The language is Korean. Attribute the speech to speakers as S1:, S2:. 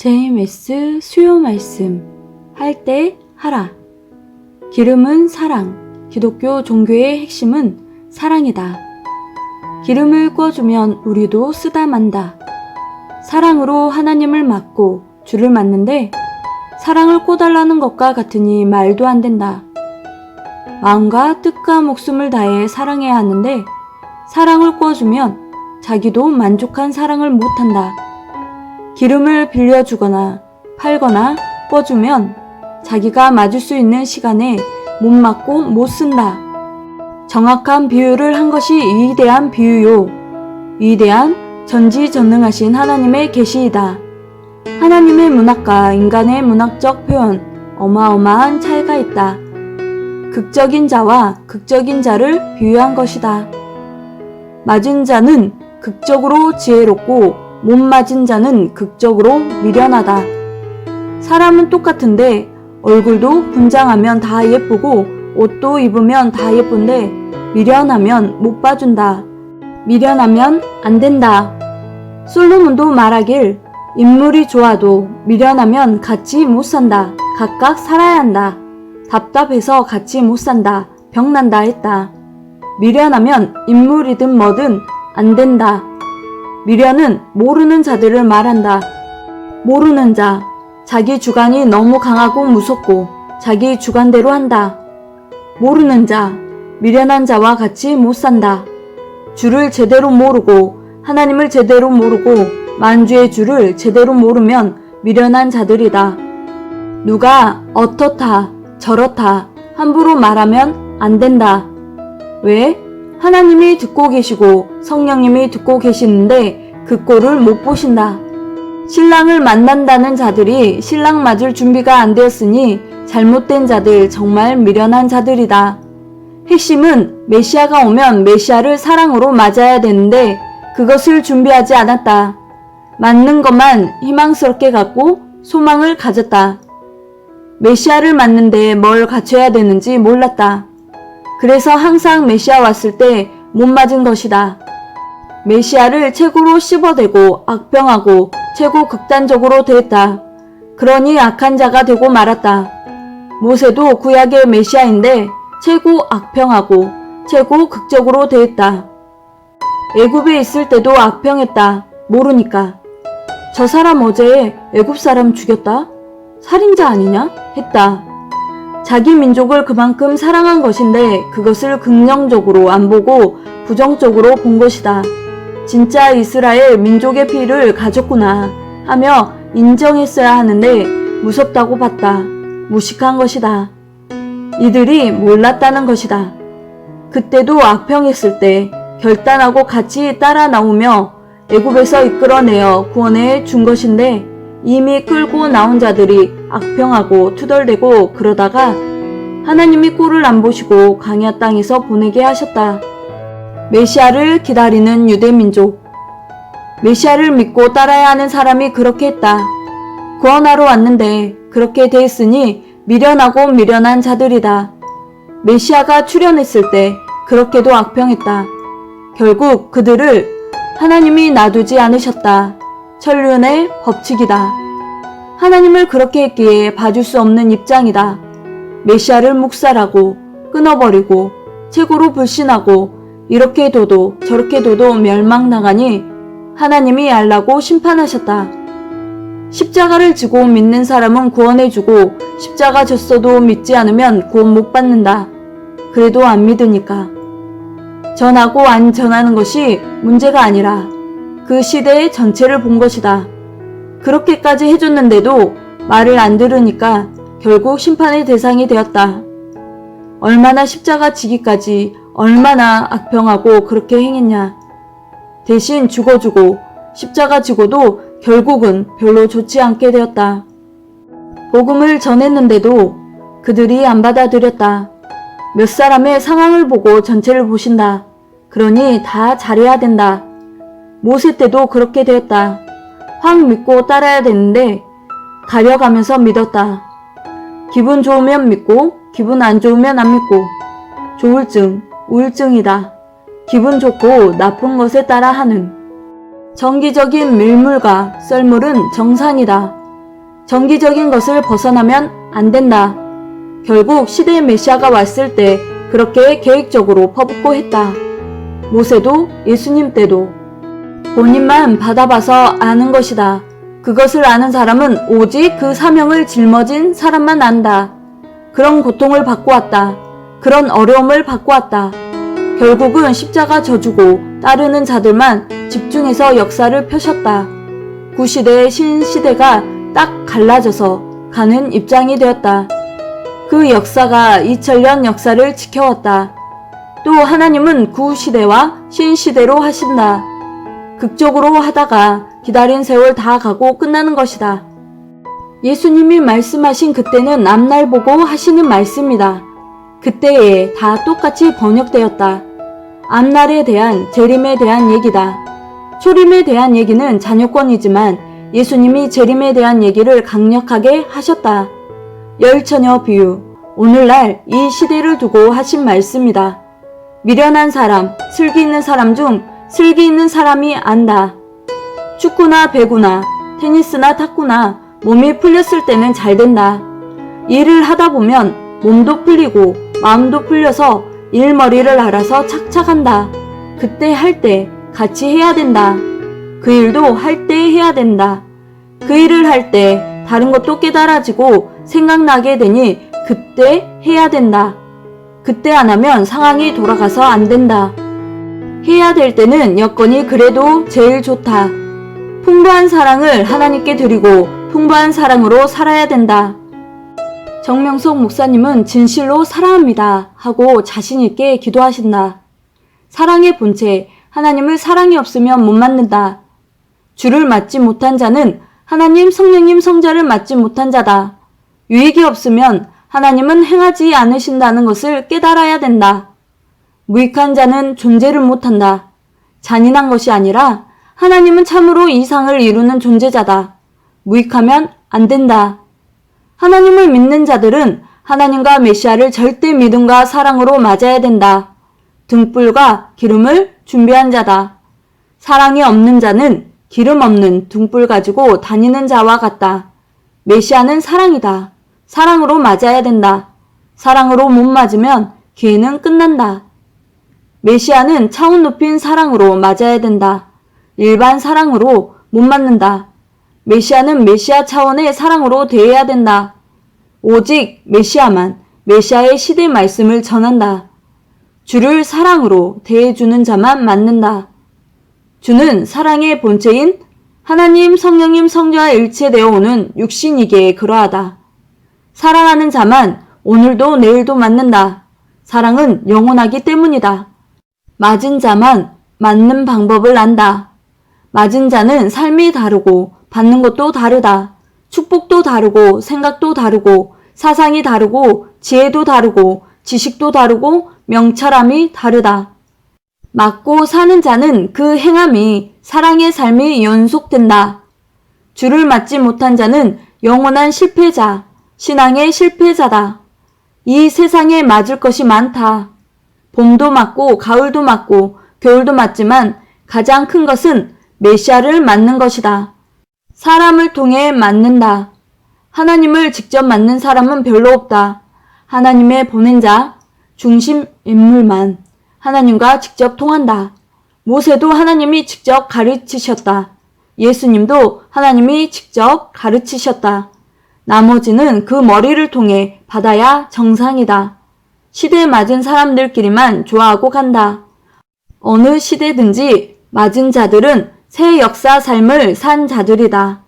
S1: JMS 수요 말씀 할 때 하라. 기름은 사랑. 기독교 종교의 핵심은 사랑이다. 기름을 꿔주면 우리도 쓰다 만다. 사랑으로 하나님을 맞고 주를 맞는데 사랑을 꿔달라는 것과 같으니 말도 안 된다. 마음과 뜻과 목숨을 다해 사랑해야 하는데 사랑을 꿔주면 자기도 만족한 사랑을 못한다. 기름을 빌려주거나 팔거나 꿔주면 자기가 맞을 수 있는 시간에 못 맞고 못 쓴다. 정확한 비유를 한 것이 위대한 비유요. 위대한 전지전능하신 하나님의 계시이다. 하나님의 문학과 인간의 문학적 표현, 어마어마한 차이가 있다. 극적인 자와 극적인 자를 비유한 것이다. 맞은 자는 극적으로 지혜롭고 못 맞은 자는 극적으로 미련하다. 사람은 똑같은데 얼굴도 분장하면 다 예쁘고 옷도 입으면 다 예쁜데 미련하면 못 봐준다. 미련하면 안 된다. 솔로몬도 말하길 인물이 좋아도 미련하면 같이 못 산다. 각각 살아야 한다. 답답해서 같이 못 산다. 병난다 했다. 미련하면 인물이든 뭐든 안 된다. 미련은 모르는 자들을 말한다. 모르는 자, 자기 주관이 너무 강하고 무섭고 자기 주관대로 한다. 모르는 자, 미련한 자와 같이 못 산다. 주를 제대로 모르고 하나님을 제대로 모르고 만주의 주를 제대로 모르면 미련한 자들이다. 누가 어떻다 저렇다 함부로 말하면 안 된다. 왜? 하나님이 듣고 계시고 성령님이 듣고 계시는데 그 꼴을 못 보신다. 신랑을 만난다는 자들이 신랑 맞을 준비가 안 되었으니 잘못된 자들, 정말 미련한 자들이다. 핵심은 메시아가 오면 메시아를 사랑으로 맞아야 되는데 그것을 준비하지 않았다. 맞는 것만 희망스럽게 갖고 소망을 가졌다. 메시아를 맞는데 뭘 갖춰야 되는지 몰랐다. 그래서 항상 메시아 왔을 때 못 맞은 것이다. 메시아를 최고로 씹어대고 악평하고 최고 극단적으로 대했다. 그러니 악한 자가 되고 말았다. 모세도 구약의 메시아인데 최고 악평하고 최고 극적으로 대했다. 애굽에 있을 때도 악평했다. 모르니까. 저 사람 어제 애굽 사람 죽였다? 살인자 아니냐? 했다. 자기 민족을 그만큼 사랑한 것인데 그것을 긍정적으로 안 보고 부정적으로 본 것이다. 진짜 이스라엘 민족의 피를 가졌구나 하며 인정했어야 하는데 무섭다고 봤다. 무식한 것이다. 이들이 몰랐다는 것이다. 그때도 악평했을 때 결단하고 같이 따라 나오며 애굽에서 이끌어내어 구원해 준 것인데 이미 끌고 나온 자들이 악평하고 투덜대고 그러다가 하나님이 꼴을 안 보시고 광야 땅에서 보내게 하셨다. 메시아를 기다리는 유대민족. 메시아를 믿고 따라야 하는 사람이 그렇게 했다. 구원하러 왔는데 그렇게 됐으니 미련하고 미련한 자들이다. 메시아가 출현했을 때 그렇게도 악평했다. 결국 그들을 하나님이 놔두지 않으셨다. 천륜의 법칙이다. 하나님을 그렇게 했기에 봐줄 수 없는 입장이다. 메시아를 묵살하고 끊어버리고 최고로 불신하고 이렇게 둬도 저렇게 둬도 멸망나가니 하나님이 알라고 심판하셨다. 십자가를 지고 믿는 사람은 구원해주고 십자가 졌어도 믿지 않으면 구원 못 받는다. 그래도 안 믿으니까. 전하고 안 전하는 것이 문제가 아니라 그 시대의 전체를 본 것이다. 그렇게까지 해줬는데도 말을 안 들으니까 결국 심판의 대상이 되었다. 얼마나 십자가 지기까지 얼마나 악평하고 그렇게 행했냐. 대신 죽어주고 십자가 지고도 결국은 별로 좋지 않게 되었다. 복음을 전했는데도 그들이 안 받아들였다. 몇 사람의 상황을 보고 전체를 보신다. 그러니 다 잘해야 된다. 모세 때도 그렇게 되었다. 확 믿고 따라야 되는데 가려가면서 믿었다. 기분 좋으면 믿고 기분 안 좋으면 안 믿고. 조울증, 우울증이다. 기분 좋고 나쁜 것에 따라 하는. 정기적인 밀물과 썰물은 정상이다. 정기적인 것을 벗어나면 안 된다. 결국 시대의 메시아가 왔을 때 그렇게 계획적으로 퍼붓고 했다. 모세도 예수님 때도 본인만 받아봐서 아는 것이다. 그것을 아는 사람은 오직 그 사명을 짊어진 사람만 안다. 그런 고통을 받고 왔다. 그런 어려움을 받고 왔다. 결국은 십자가 져주고 따르는 자들만 집중해서 역사를 펴셨다. 구시대의 신시대가 딱 갈라져서 가는 입장이 되었다. 그 역사가 2000년 역사를 지켜왔다. 또 하나님은 구시대와 신시대로 하신다. 극적으로 하다가 기다린 세월 다 가고 끝나는 것이다. 예수님이 말씀하신 그때는 앞날 보고 하시는 말씀이다. 그때에 다 똑같이 번역되었다. 앞날에 대한 재림에 대한 얘기다. 초림에 대한 얘기는 자녀권이지만 예수님이 재림에 대한 얘기를 강력하게 하셨다. 열처녀 비유, 오늘날 이 시대를 두고 하신 말씀이다. 미련한 사람, 슬기 있는 사람 중 슬기 있는 사람이 안다. 축구나 배구나 테니스나 탁구나 몸이 풀렸을 때는 잘 된다. 일을 하다 보면 몸도 풀리고 마음도 풀려서 일머리를 알아서 착착한다. 그때 할 때 같이 해야 된다. 그 일도 할 때 해야 된다. 그 일을 할 때 다른 것도 깨달아지고 생각나게 되니 그때 해야 된다. 그때 안 하면 상황이 돌아가서 안 된다. 해야 될 때는 여건이 그래도 제일 좋다. 풍부한 사랑을 하나님께 드리고 풍부한 사랑으로 살아야 된다. 정명석 목사님은 진실로 사랑합니다 하고 자신있게 기도하신다. 사랑의 본체, 하나님을 사랑이 없으면 못 맞는다. 주를 맞지 못한 자는 하나님, 성령님, 성자를 맞지 못한 자다. 유익이 없으면 하나님은 행하지 않으신다는 것을 깨달아야 된다. 무익한 자는 존재를 못한다. 잔인한 것이 아니라 하나님은 참으로 이상을 이루는 존재자다. 무익하면 안 된다. 하나님을 믿는 자들은 하나님과 메시아를 절대 믿음과 사랑으로 맞아야 된다. 등불과 기름을 준비한 자다. 사랑이 없는 자는 기름 없는 등불 가지고 다니는 자와 같다. 메시아는 사랑이다. 사랑으로 맞아야 된다. 사랑으로 못 맞으면 기회는 끝난다. 메시아는 차원 높인 사랑으로 맞아야 된다. 일반 사랑으로 못 맞는다. 메시아는 메시아 차원의 사랑으로 대해야 된다. 오직 메시아만 메시아의 시대 말씀을 전한다. 주를 사랑으로 대해주는 자만 맞는다. 주는 사랑의 본체인 하나님, 성령님, 성자와 일체되어 오는 육신이기에 그러하다. 사랑하는 자만 오늘도 내일도 맞는다. 사랑은 영원하기 때문이다. 맞은 자만 맞는 방법을 안다. 맞은 자는 삶이 다르고 받는 것도 다르다. 축복도 다르고 생각도 다르고 사상이 다르고 지혜도 다르고 지식도 다르고 명철함이 다르다. 맞고 사는 자는 그 행함이 사랑의 삶이 연속된다. 주를 맞지 못한 자는 영원한 실패자, 신앙의 실패자다. 이 세상에 맞을 것이 많다. 봄도 맞고 가을도 맞고 겨울도 맞지만 가장 큰 것은 메시아를 맞는 것이다. 사람을 통해 맞는다. 하나님을 직접 맞는 사람은 별로 없다. 하나님의 보낸 자, 중심 인물만 하나님과 직접 통한다. 모세도 하나님이 직접 가르치셨다. 예수님도 하나님이 직접 가르치셨다. 나머지는 그 머리를 통해 받아야 정상이다. 시대에 맞은 사람들끼리만 좋아하고 간다. 어느 시대든지 맞은 자들은 새 역사 삶을 산 자들이다.